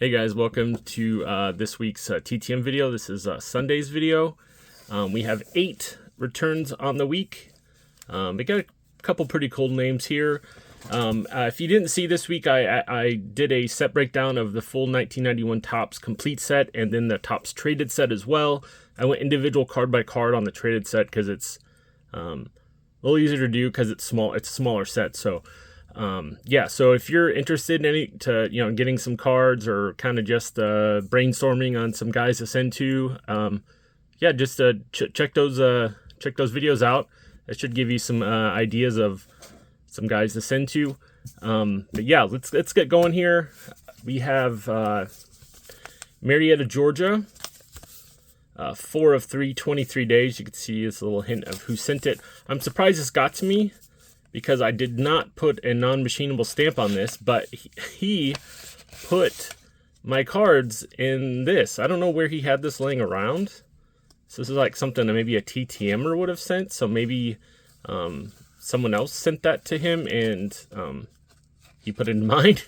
Hey guys, welcome to this week's TTM video. This is Sunday's video. We have 8 returns on the week. We got a couple pretty cool names here. If you didn't see this week, I did a set breakdown of the full 1991 Topps complete set and then the Topps traded set as well. I went individual card by card on the traded set because it's a little easier to do because it's small. It's a smaller set, so. Yeah, so if you're interested in getting some cards or kind of just brainstorming on some guys to send to, yeah, just check those videos out. It should give you some ideas of some guys to send to. But yeah, let's get going here. We have Marietta, Georgia. 4 of 3, 23 days. You can see this little hint of who sent it. I'm surprised this got to me, because I did not put a non-machinable stamp on this, but he put my cards in this. I don't know where he had this laying around. So this is like something that maybe a TTMer would have sent. So maybe someone else sent that to him and he put it in mine.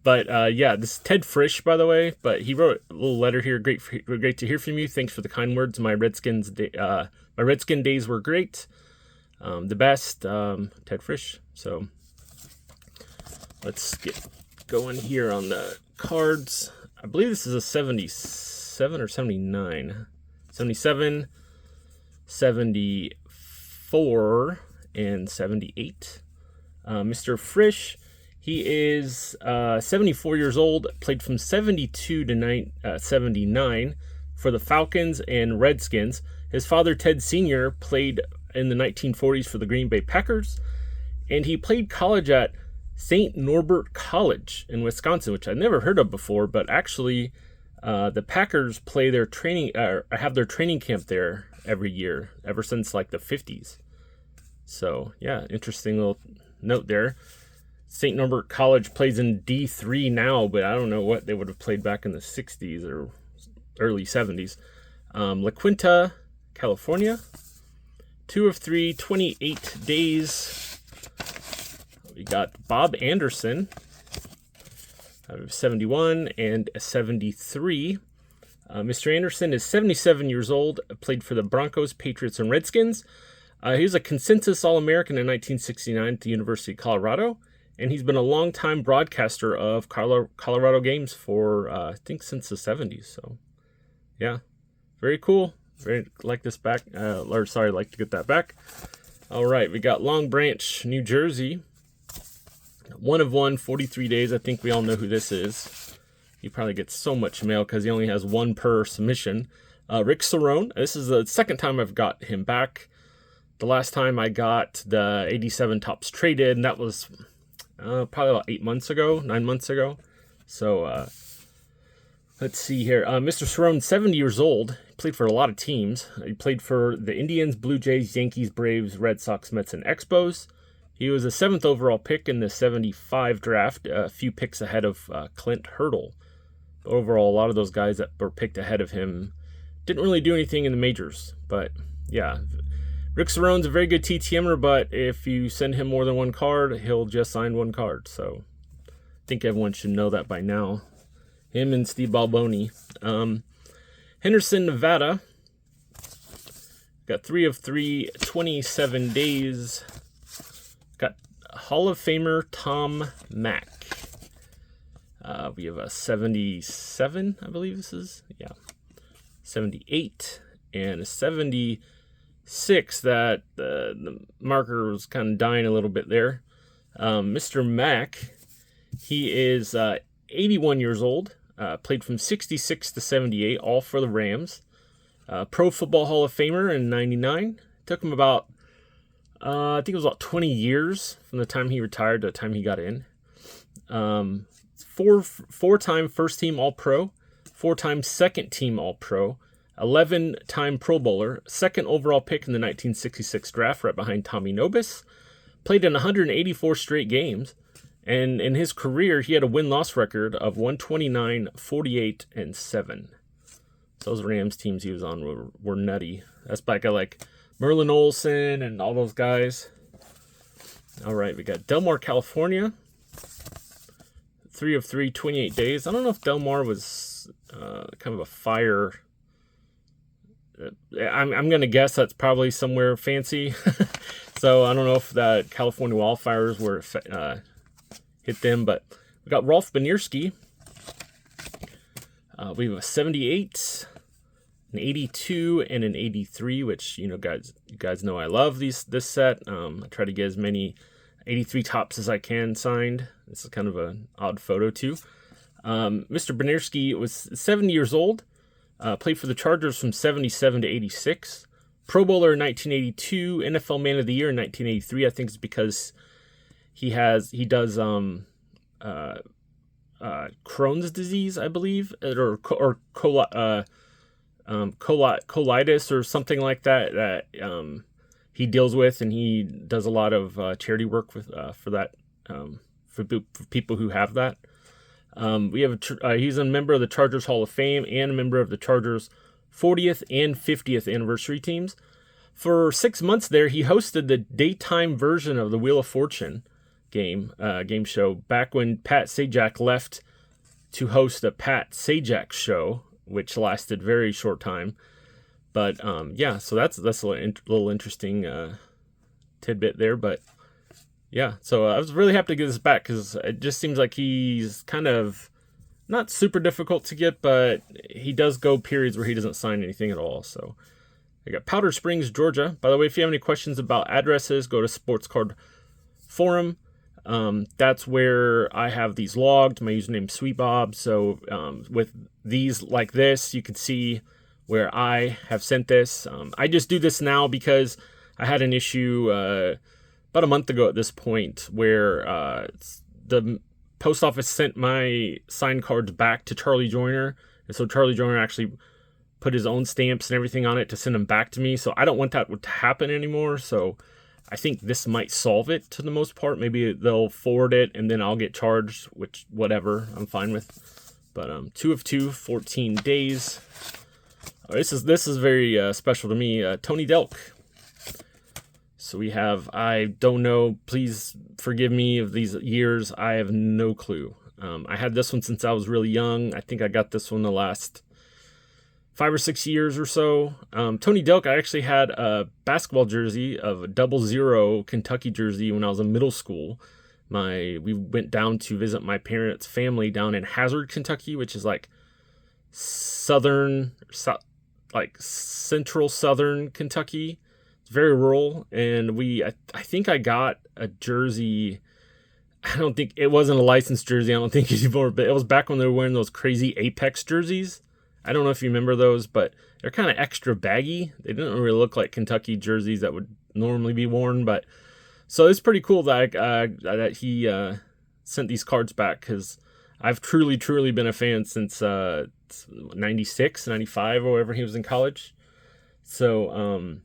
But yeah, this is Ted Fritsch, by the way. But he wrote a little letter here. Great to hear from you. Thanks for the kind words. My Redskin days were great. The best, Ted Fritsch. So let's get going here on the cards. I believe this is a 77 or 79. 77, 74, and 78. Mr. Frisch, he is 74 years old, played from 72 to 79 for the Falcons and Redskins. His father, Ted Sr., played in the 1940s for the Green Bay Packers, and he played college at St. Norbert College in Wisconsin, which I never heard of before, but actually the Packers play their training have their training camp there every year ever since like the 50s. So yeah, interesting little note there. St. Norbert College plays in D3 now, but I don't know what they would have played back in the 60s or early 70s. La Quinta, California. 2 of 3, 28 days. We got Bob Anderson, 71 and 73. Mr. Anderson is 77 years old, played for the Broncos, Patriots, and Redskins. He was a consensus All-American in 1969 at the University of Colorado, and he's been a long-time broadcaster of Colorado games for, I think, since the 70s. So, yeah, very cool. Like this back, like to get that back. All right, we got Long Branch, New Jersey. 1 of 1, 43 days. I think we all know who this is. He probably gets so much mail because he only has 1 per submission. Rick Cerone. This is the second time I've got him back. The last time I got the 87 Topps traded, and that was probably about 9 months ago. So let's see here. Mr. Cerone, 70 years old. Played for a lot of teams. He played for the Indians, Blue Jays, Yankees, Braves, Red Sox, Mets, and Expos. He was a 7th overall pick in the 75 draft, a few picks ahead of Clint Hurdle. Overall, a lot of those guys that were picked ahead of him didn't really do anything in the majors. But yeah, Rick Cerone's a very good TTMer, but if you send him more than 1 card, he'll just sign 1 card. So I think everyone should know that by now. Him and Steve Balboni. Henderson, Nevada. Got 3 of 3, 27 days. Got Hall of Famer Tom Mack. We have a 77, I believe this is. Yeah. 78 and a 76 that the marker was kind of dying a little bit there. Mr. Mack, he is 81 years old. Played from 66 to 78, all for the Rams. Pro Football Hall of Famer in 99. Took him about, I think it was about 20 years from the time he retired to the time he got in. Four-time first-team All-Pro, 4-time second-team All-Pro, 11-time Pro Bowler, 2nd overall pick in the 1966 draft, right behind Tommy Nobis. Played in 184 straight games. And in his career, he had a win-loss record of 129, 48, and 7. Those Rams teams he was on were nutty. That's back at like Merlin Olsen and all those guys. All right, we got Delmar, California. 3 of 3, 28 days. I don't know if Delmar was kind of a fire. I'm going to guess that's probably somewhere fancy. So I don't know if the California wildfires were hit them, but we got Rolf Benirschke. We have a 78, an 82, and an 83, which you guys know I love this set. I try to get as many 83 tops as I can signed. This is kind of an odd photo too. Mr. Benirschke was 70 years old. Played for the Chargers from 77 to 86. Pro Bowler in 1982. NFL Man of the Year in 1983. I think it's because he does Crohn's disease, I believe, or colitis or something like that he deals with, and he does a lot of charity work with for that for people who have that. We have he's a member of the Chargers Hall of Fame and a member of the Chargers 40th and 50th anniversary teams. For 6 months there, he hosted the daytime version of the Wheel of Fortune game show back when Pat Sajak left to host a Pat Sajak show, which lasted very short time. But yeah, so that's a little interesting tidbit there. But yeah, so I was really happy to get this back because it just seems like he's kind of not super difficult to get, but he does go periods where he doesn't sign anything at all. So I got Powder Springs, Georgia. By the way, if you have any questions about addresses, go to Sports Card Forum. That's where I have these logged. My username is SweetBob. So with these like this, you can see where I have sent this. I just do this now because I had an issue about a month ago at this point where the post office sent my signed cards back to Charlie Joyner. And so Charlie Joyner actually put his own stamps and everything on it to send them back to me. So I don't want that to happen anymore. So I think this might solve it to the most part. Maybe they'll forward it and then I'll get charged, which whatever, I'm fine with. But 2 of 2, 14 days. This is very special to me. Tony Delk. So we have, I don't know, please forgive me of these years. I have no clue. I had this one since I was really young. I think I got this one the last 5 or 6 years or so. Tony Delk, I actually had a basketball jersey of a 00 Kentucky jersey when I was in middle school. We went down to visit my parents' family down in Hazard, Kentucky, which is like central southern Kentucky. It's very rural, and I think I got a jersey. I don't think it wasn't a licensed jersey. I don't think anymore, but it was back when they were wearing those crazy Apex jerseys. I don't know if you remember those, but they're kind of extra baggy. They didn't really look like Kentucky jerseys that would normally be worn, but so it's pretty cool that he sent these cards back because I've truly been a fan since 96, 95 or whatever he was in college. So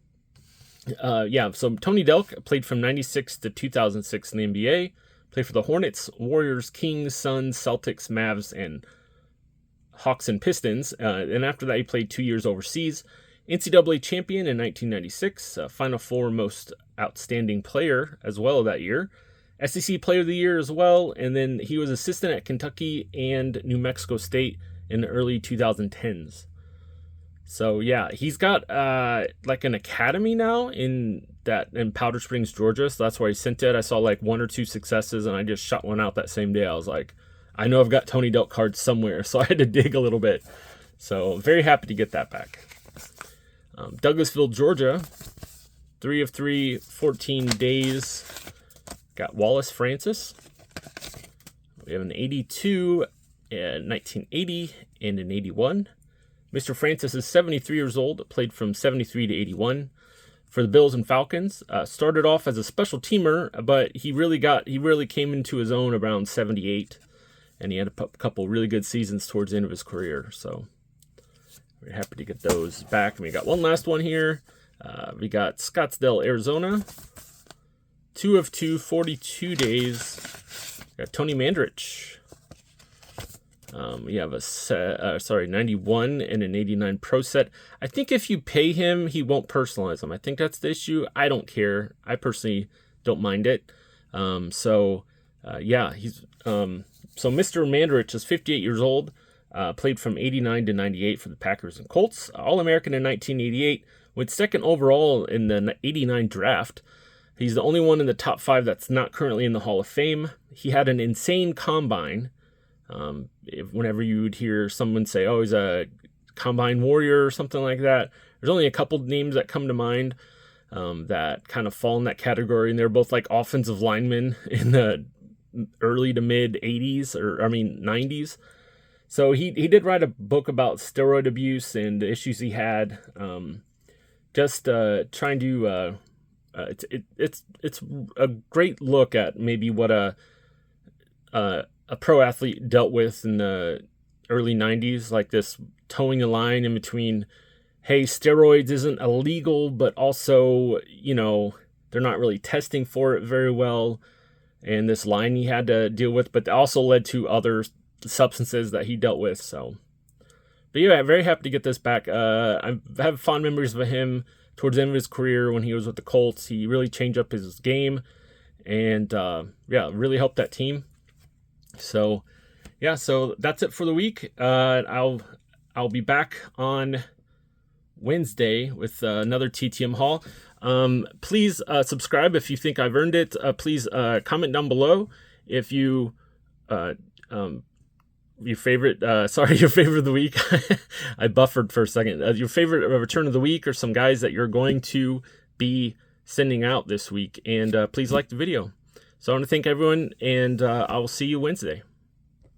yeah, so Tony Delk played from 96 to 2006 in the NBA. Played for the Hornets, Warriors, Kings, Suns, Celtics, Mavs, and Hawks and Pistons. And after that, he played 2 years overseas. NCAA champion in 1996, Final Four most outstanding player as well that year. SEC Player of the Year as well. And then he was assistant at Kentucky and New Mexico State in the early 2010s. So yeah, he's got like an academy now in Powder Springs, Georgia. So that's why he sent it. I saw like 1 or 2 successes, and I just shot one out that same day. I was like, I know I've got Tony Delk cards somewhere, so I had to dig a little bit. So very happy to get that back. Douglasville, Georgia, 3 of 3, 14 days. Got Wallace Francis. We have an 82, a 1980, and an 81. Mr. Francis is 73 years old, played from 73 to 81 for the Bills and Falcons. Started off as a special teamer, but he really came into his own around 78, and he had a couple really good seasons towards the end of his career. So we're happy to get those back. And we got one last one here. We got Scottsdale, Arizona. 2 of 2, 42 days. We got Tony Mandarich. We have a 91 and an 89 Pro set. I think if you pay him, he won't personalize them. I think that's the issue. I don't care. I personally don't mind it. Yeah, he's So Mr. Mandarich is 58 years old, played from 89 to 98 for the Packers and Colts, All-American in 1988, went second overall in the 89 draft. He's the only one in the top 5 that's not currently in the Hall of Fame. He had an insane combine. Whenever you would hear someone say, oh, he's a combine warrior or something like that, there's only a couple names that come to mind that kind of fall in that category, and they're both like offensive linemen in the early to mid 80s, or I mean 90s. So he did write a book about steroid abuse and the issues he had. Trying to it's a great look at maybe what a pro athlete dealt with in the early 90s, like this towing a line in between, hey, steroids isn't illegal, but also, they're not really testing for it very well, and this line he had to deal with, but also led to other substances that he dealt with. So, but yeah, very happy to get this back. I have fond memories of him towards the end of his career when he was with the Colts. He really changed up his game, and really helped that team. So so that's it for the week. I'll be back on Wednesday with another TTM haul. Please subscribe if you think I've earned it. Please comment down below if you your favorite of the week. I buffered for a second. Your favorite return of the week, or some guys that you're going to be sending out this week. And please like the video. So I want to thank everyone, and I will see you Wednesday.